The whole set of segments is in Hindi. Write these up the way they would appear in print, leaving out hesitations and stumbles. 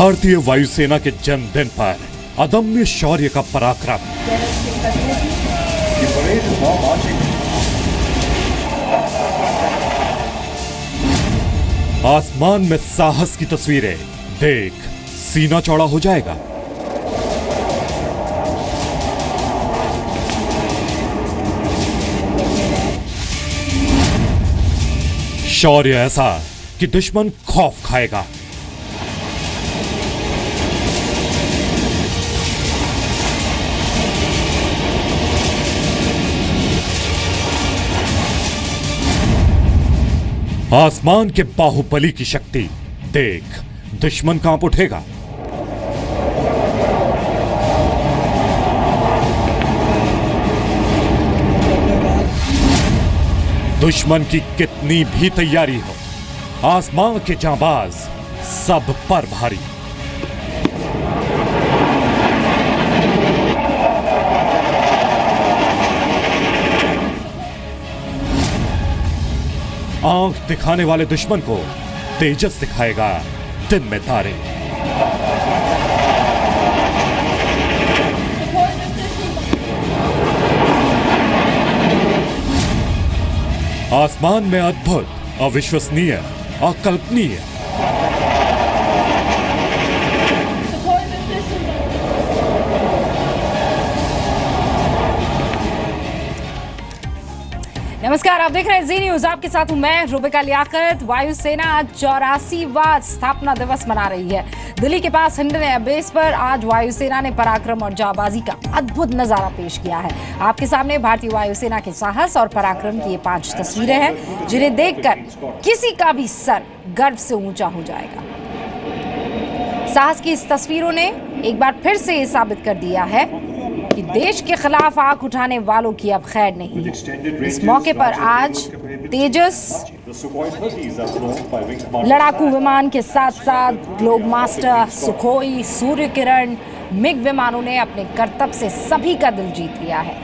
भारतीय वायुसेना के जन्मदिन पर अदम्य शौर्य का पराक्रम। आसमान में साहस की तस्वीरें देख सीना चौड़ा हो जाएगा। शौर्य ऐसा कि दुश्मन खौफ खाएगा। आसमान के बाहुबली की शक्ति देख दुश्मन कांप उठेगा। दुश्मन की कितनी भी तैयारी हो, आसमान के जांबाज सब पर भारी। आंख दिखाने वाले दुश्मन को तेजस दिखाएगा दिन में तारे। आसमान में अद्भुत, अविश्वसनीय, अकल्पनीय। नमस्कार, आप देख रहे हैं जी न्यूज। आपके साथ हूं मैं रुबिका लियाकत। वायुसेना आज 84वां स्थापना दिवस मना रही है। दिल्ली के पास हिंडन एयरबेस पर आज वायुसेना ने पराक्रम और जाबाजी का अद्भुत नजारा पेश किया है। आपके सामने भारतीय वायुसेना के साहस और पराक्रम की ये 5 तस्वीरें हैं जिन्हें देखकर किसी का भी सर गर्व से ऊंचा हो जाएगा। साहस की इस तस्वीरों ने एक बार फिर से ये साबित कर दिया है कि देश के खिलाफ आंख उठाने वालों की अब खैर नहीं है। इस मौके पर आज तेजस लड़ाकू विमान के साथ साथ Globemaster, Sukhoi, Surya Kiran, MiG विमानों ने अपने करतब से सभी का दिल जीत लिया है।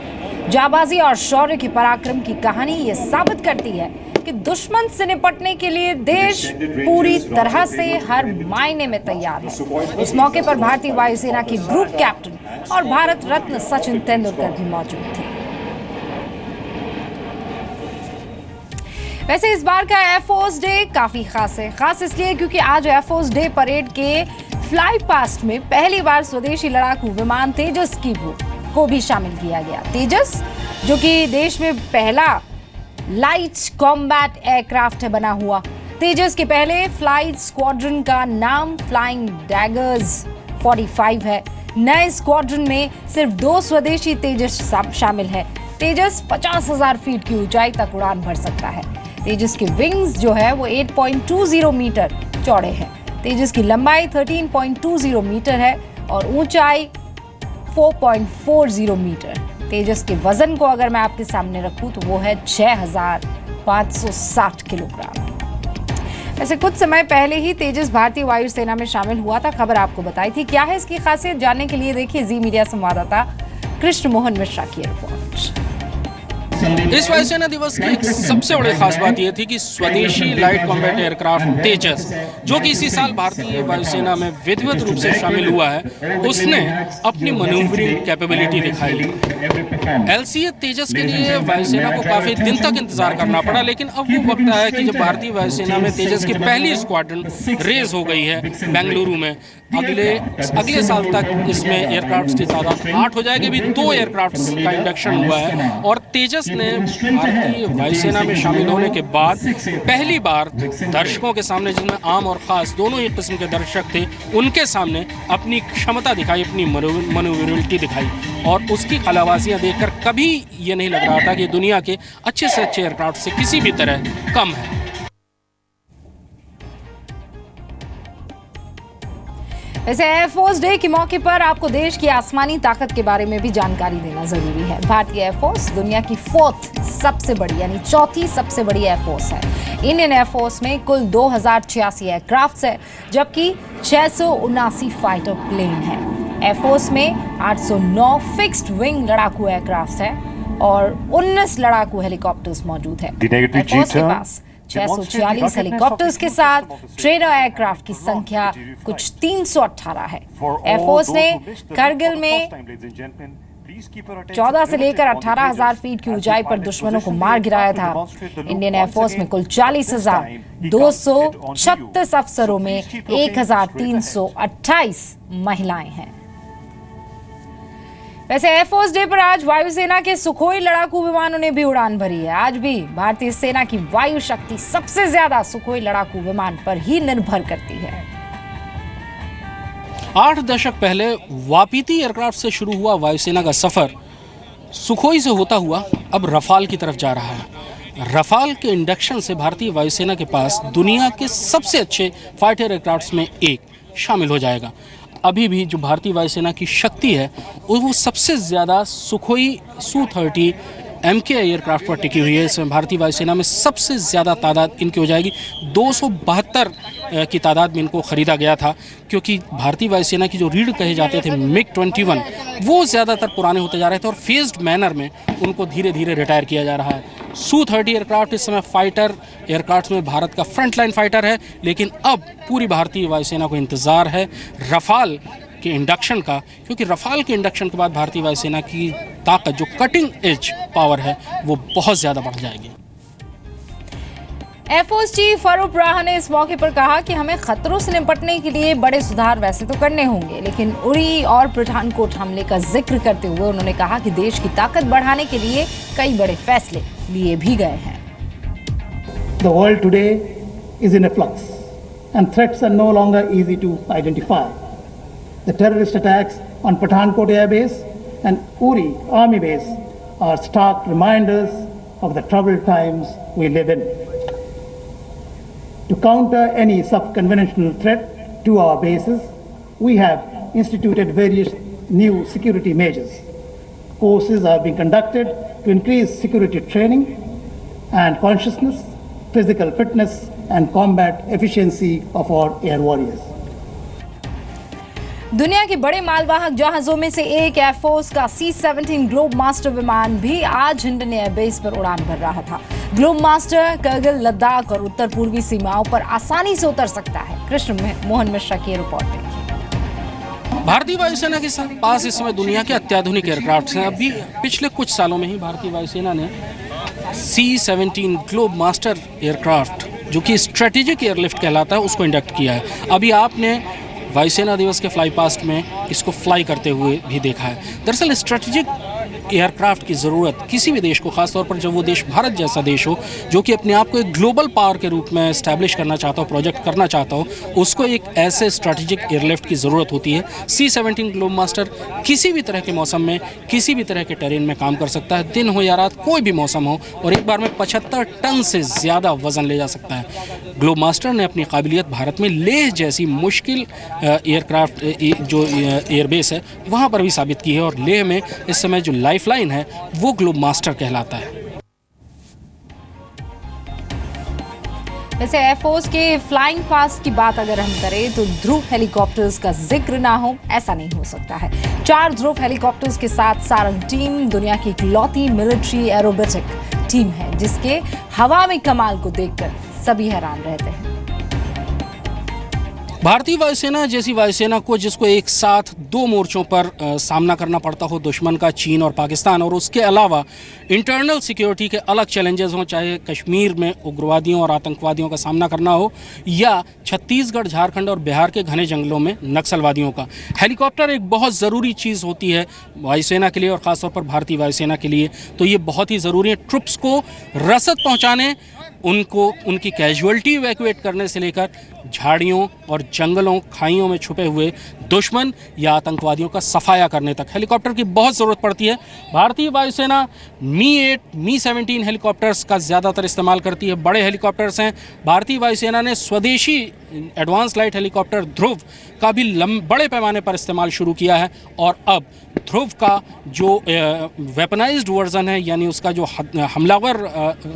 जाबाजी और शौर्य की पराक्रम की कहानी ये साबित करती है कि दुश्मन से निपटने के लिए देश पूरी तरह से हर मायने में तैयार है। इस मौके पर भारतीय वायुसेना के ग्रुप कैप्टन और भारत रत्न सचिन तेंदुलकर भी मौजूद थे। वैसे इस बार का एयरफोर्स डे काफी खास है। खास इसलिए क्योंकि आज एयरफोर्स डे परेड के फ्लाई पास्ट में पहली बार स्वदेशी लड़ाकू विमान तेजस को भी शामिल किया गया। तेजस जो कि देश में पहला लाइट कॉम्बैट एयरक्राफ्ट है बना हुआ। तेजस के पहले फ्लाइट स्क्वाड्रन का नाम फ्लाइंग डैगर्स 45 है। नए स्क्वाड्रन में सिर्फ 2 स्वदेशी तेजस शामिल है। तेजस 50,000 फीट की ऊंचाई तक उड़ान भर सकता है। तेजस के विंग्स जो है वो 8.20 मीटर चौड़े हैं। तेजस की लंबाई 13.20 मीटर है और ऊंचाई 4.40 मीटर। तेजस के वजन को अगर मैं आपके सामने रखूं तो वो है 6,560 किलोग्राम। वैसे कुछ समय पहले ही तेजस भारतीय वायुसेना में शामिल हुआ था। खबर आपको बताई थी। क्या है इसकी खासियत, जानने के लिए देखिए जी मीडिया संवाददाता कृष्ण मोहन मिश्रा की रिपोर्ट। इस वायुसेना दिवस की एक सबसे बड़ी खास बात यह थी कि स्वदेशी लाइट कॉम्बैट एयरक्राफ्ट तेजस, जो कि इसी साल भारतीय वायुसेना में विधिवत रूप से शामिल हुआ है, उसने अपनी मैन्यूवरिंग कैपेबिलिटी दिखाई। एलसीए तेजस के लिए वायुसेना को काफी दिन तक इंतजार करना पड़ा, लेकिन अब वो वक्त आया कि जब भारतीय वायुसेना में तेजस की पहली स्क्वाड्रन रेज हो गई है बेंगलुरु में। अगले साल तक इसमें एयरक्राफ्ट की तादाद 8 हो जाएगी। अभी 2 एयरक्राफ्ट का इंडक्शन हुआ है और तेजस ने भारतीय वायुसेना में शामिल होने के बाद पहली बार दर्शकों के सामने, जिनमें आम और खास दोनों ही किस्म के दर्शक थे, उनके सामने अपनी क्षमता दिखाई, अपनी मैन्यूवरेबिलिटी दिखाई। और उसकी कलाबाजियां देखकर कभी ये नहीं लग रहा था कि दुनिया के अच्छे से अच्छे एयरक्राफ्ट से किसी भी तरह कम है। वैसे एयरफोर्स डे के मौके पर आपको देश की आसमानी ताकत के बारे में भी जानकारी देना जरूरी है। भारतीय एयरफोर्स दुनिया की 4th सबसे बड़ी यानी 4थी सबसे बड़ी एयरफोर्स है। इंडियन एयरफोर्स में कुल 2086 एयरक्राफ्ट है, जबकि 679 फाइटर प्लेन है। एयरफोर्स में 809 फिक्स्ड विंग लड़ाकू एयरक्राफ्ट है और 19 लड़ाकू हेलीकॉप्टर्स मौजूद है। एयरफोर्स के पास 646 हेलीकॉप्टर्स के साथ ट्रेनर एयरक्राफ्ट की संख्या कुछ 318 है। एयरफोर्स ने करगिल में 14 से लेकर 18,000 फीट की ऊंचाई पर दुश्मनों को मार गिराया था। इंडियन एयरफोर्स में कुल 40,236 अफसरों में 1,328 महिलाएं हैं। वैसे एयरफोर्स डे पर आज वायुसेना के सुखोई लड़ाकू विमानों ने भी उड़ान भरी है। आज भी भारतीय सेना की वायु शक्ति सबसे ज्यादा सुखोई लड़ाकू विमान पर ही निर्भर करती है। 8 दशक पहले वापीती एयरक्राफ्ट से शुरू हुआ वायुसेना का सफर सुखोई से होता हुआ अब रफाल की तरफ जा रहा है। रफाल के इंडक्शन से भारतीय वायुसेना के पास दुनिया के सबसे अच्छे फाइटर एयरक्राफ्ट्स में एक शामिल हो जाएगा। अभी भी जो भारतीय वायुसेना की शक्ति है वो सबसे ज़्यादा सुखोई Su-30 MK एयरक्राफ्ट पर टिकी हुई है। इसमें भारतीय वायुसेना में सबसे ज़्यादा तादाद इनकी हो जाएगी। 272 की तादाद में इनको ख़रीदा गया था, क्योंकि भारतीय वायुसेना की जो रीढ़ कहे जाते थे MiG-21 वो ज़्यादातर पुराने होते जा रहे थे और फेज्ड मैनर में उनको धीरे धीरे रिटायर किया जा रहा है। Su-30 एयरक्राफ्ट इस समय फाइटर एयरक्राफ्ट में भारत का फ्रंटलाइन फाइटर है, लेकिन अब पूरी भारतीय वायुसेना को इंतज़ार है रफाल के इंडक्शन का, क्योंकि रफाल के इंडक्शन के बाद भारतीय वायुसेना की ताकत जो कटिंग एज पावर है वो बहुत ज़्यादा बढ़ जाएगी। एयरफोर्स चीफ फारूक राह ने इस मौके पर कहा कि हमें खतरों से निपटने के लिए बड़े सुधार वैसे तो करने होंगे, लेकिन उरी और पठानकोट हमले का जिक्र करते हुए उन्होंने कहा कि देश की ताकत बढ़ाने के लिए कई बड़े फैसले लिए भी गए हैं। The world today is in a flux and threats are no longer easy to identify. The terrorist attacks on Pathankot Air Base and Uri Army Base are stark reminders of the troubled times we live in. To counter any sub-conventional threat to our bases, we have instituted various new security measures. Courses are being conducted to increase security training and consciousness, physical fitness and combat efficiency of our air warriors. दुनिया के बड़े मालवाहक जहाजों में से एक एयरफोर्स का C-17 ग्लोब मास्टर विमान भी आज हिंडन एयरबेस पर उड़ान भर रहा था। ग्लोब मास्टर करगिल, लद्दाख और उत्तर पूर्वी सीमाओं पर आसानी से उतर सकता है। कृष्ण मोहन मिश्रा की रिपोर्ट देखिए। भारतीय वायुसेना के पास इस समय दुनिया के अत्याधुनिक एयरक्राफ्ट हैं। अभी पिछले कुछ सालों में ही भारतीय वायुसेना ने C-17 ग्लोब मास्टर एयरक्राफ्ट, जो कि स्ट्रेटेजिक एयरलिफ्ट कहलाता है, उसको इंडक्ट किया है। अभी आपने वायुसेना दिवस के फ्लाई पास्ट में इसको फ्लाई करते हुए भी देखा है। दरअसल स्ट्रेटेजिक एयरक्राफ्ट की ज़रूरत किसी भी देश को, खासतौर पर जब वो देश भारत जैसा देश हो जो कि अपने आप को एक ग्लोबल पावर के रूप में इस्टेब्लिश करना चाहता हो, प्रोजेक्ट करना चाहता हो, उसको एक ऐसे स्ट्रेटेजिक एयरलिफ्ट की ज़रूरत होती है। C-17 ग्लोब मास्टर किसी भी तरह के मौसम में, किसी भी तरह के टेरेन में काम कर सकता है। दिन हो या रात, कोई भी मौसम हो, और एक बार में 75 टन से ज़्यादा वज़न ले जा सकता है। ग्लोब मास्टर ने अपनी काबिलियत भारत में लेह जैसी मुश्किल एयरक्राफ्ट जो एयरबेस है वहाँ पर भी साबित की है, और लेह में इस समय जो लाइफलाइन है वो ग्लोब मास्टर कहलाता है। वैसे एयरफोर्स के फ्लाइंग पास्ट की बात अगर हम करें तो ध्रुव हेलीकॉप्टर्स का जिक्र ना हो ऐसा नहीं हो सकता है। 4 ध्रुव हेलीकॉप्टर्स के साथ सारंग टीम दुनिया की इकलौती मिलिट्री एरोबेटिक टीम है, जिसके हवा में कमाल को देखकर सभी हैरान रहते हैं। भारतीय वायुसेना जैसी वायुसेना को, जिसको एक साथ 2 मोर्चों पर सामना करना पड़ता हो, दुश्मन का चीन और पाकिस्तान, और उसके अलावा इंटरनल सिक्योरिटी के अलग चैलेंजेस हों, चाहे कश्मीर में उग्रवादियों और आतंकवादियों का सामना करना हो या छत्तीसगढ़, झारखंड और बिहार के घने जंगलों में नक्सलवादियों का, हेलीकॉप्टर एक बहुत ज़रूरी चीज़ होती है वायुसेना के लिए, और ख़ासतौर पर भारतीय वायुसेना के लिए तो ये बहुत ही ज़रूरी है। ट्रुप्स को रसद पहुँचाने, उनको उनकी कैजुअलिटी इवैक्यूएट करने से लेकर झाड़ियों और जंगलों, खाइयों में छुपे हुए दुश्मन या आतंकवादियों का सफाया करने तक हेलीकॉप्टर की बहुत ज़रूरत पड़ती है। भारतीय वायुसेना Mi-8, Mi-17 हेलीकॉप्टर्स का ज़्यादातर इस्तेमाल करती है। बड़े हेलीकॉप्टर्स हैं। भारतीय वायुसेना ने स्वदेशी एडवांस लाइट हेलीकॉप्टर ध्रुव का भी बड़े पैमाने पर इस्तेमाल शुरू किया है, और अब ध्रुव का जो वेपनाइज्ड वर्जन है, यानी उसका जो हमलावर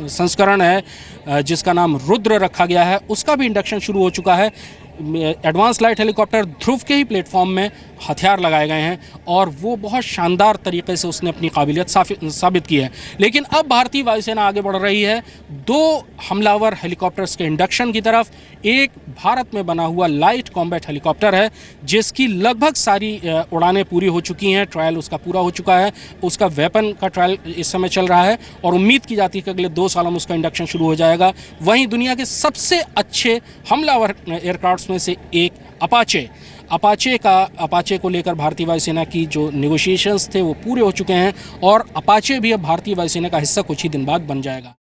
संस्करण है जिसका नाम रुद्र रखा गया है, उसका भी इंडक्शन शुरू हो चुका है। एडवांस लाइट हेलीकॉप्टर ध्रुव के ही प्लेटफॉर्म में हथियार लगाए गए हैं और वो बहुत शानदार तरीके से उसने अपनी काबिलियत साबित की है। लेकिन अब भारतीय वायुसेना आगे बढ़ रही है 2 हमलावर हेलीकॉप्टर्स के इंडक्शन की तरफ। एक भारत में बना हुआ लाइट कॉम्बैट हेलीकॉप्टर है जिसकी लगभग सारी उड़ानें पूरी हो चुकी हैं, ट्रायल उसका पूरा हो चुका है, उसका वेपन का ट्रायल इस समय चल रहा है और उम्मीद की जाती है कि अगले 2 सालों में उसका इंडक्शन शुरू हो जाएगा। वहीं दुनिया के सबसे अच्छे हमलावर एयरक्राफ्ट्स में से एक अपाचे को लेकर भारतीय वायुसेना की जो नेगोशिएशंस थे वो पूरे हो चुके हैं और अपाचे भी अब भारतीय वायुसेना का हिस्सा कुछ ही दिन बाद बन जाएगा।